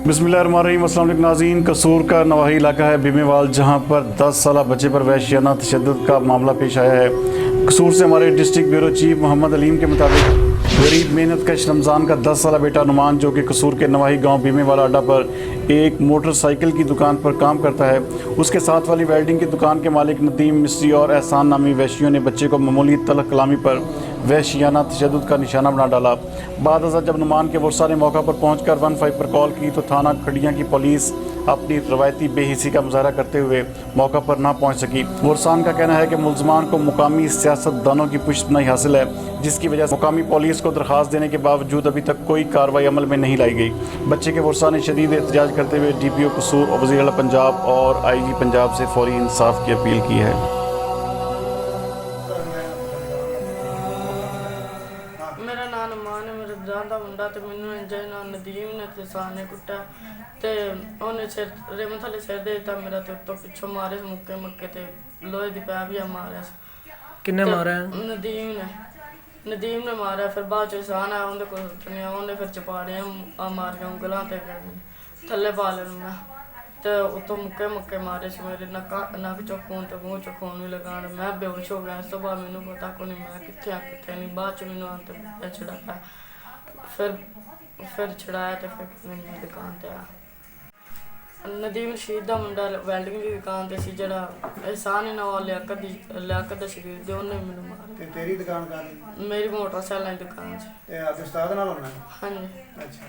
बिस्मिल्लाहिर्रहमानिर्रहीम। अस्सलाम वालेकुम नाज़रीन। कसूर का नवाही इलाका है भीमेवाल, जहां पर 10 साल बच्चे पर वहशियाना तशद्दुद का मामला पेश आया है। कसूर से हमारे district bureau chief Mohammad Aleem के मुताबिक गरीब मेहनत कश रमज़ान का 10 साल बेटा नुमान, जो कि कसूर के नवाही गांव भीमेवाल अड्डा पर एक मोटरसाइकिल की दुकान पर काम करता है, उसके साथ वाली वेल्डिंग की दुकान के मालिक नदीम मिस्त्री और एहसान नामी वहशियों ने बच्चे को मामूली तलख कलामी पर वहशियाना तशद्दुद का निशाना बना डाला। बाद अज़र जब नुमान के वर्षा ने मौका पर पहुंचकर 15 पर कॉल की तो थाना खड़ियाँ की पुलिस अपनी रवायती बेहिसी का मुजाहरा करते हुए मौका पर ना पहुंच सकी। वर्सान का कहना है कि मुलजमान को मुकामी सियासतदानों की पुष्टनाई हासिल है, जिसकी वजह से मुकामी पुलिस को दरख्वास्त देने के बावजूद अभी तक कोई कार्रवाई अमल में नहीं लाई गई। बच्चे के वर्षा ने शदीद एहतजाज करते हुए DPO कसूर, वज़ीर आला पंजाब और IG पंजाब से फौरी इंसाफ की अपील की है। मेरा नाम नुमान है। मेरे जान का मुंडा तो मैंने इंजन नाम नदीम ने ते साने कुट्टा ते ओने सिर रेम थले सिर दे ता मेरा तो पिछो मारे मुक्के मुक्के ते लोहे दी पै भी मारे। किन्ने मारा है? नदीम ने मारा। फिर बाद च सान आया उनके कोल तने ओने फिर चपाड़े मार के उंगलां ते थल्ले पा लेना ते उतो मुक्के मुक्के मारे से मेरे नक चो खून ते मुंह चो खून भी लगा। मैं बेहोश हो गया। सुबह मैनू पता को नहीं मैं किथे नहीं। बाद च मैनू आते छड़ाया। फिर छड़ाया तो फिर मैं दुकान ते आया। नदीम रशीद का मुंडा वैल्डिंग की दुकान ते सी, जरा एहसान इनाम लियाकत दा शरीर दे ओने मैनू मारा। ते तेरी दुकान काहदी? मेरी मोटरसाइकिल की दुकान च। ते आप उस्ताद नाल होना? हाँ जी। अच्छा।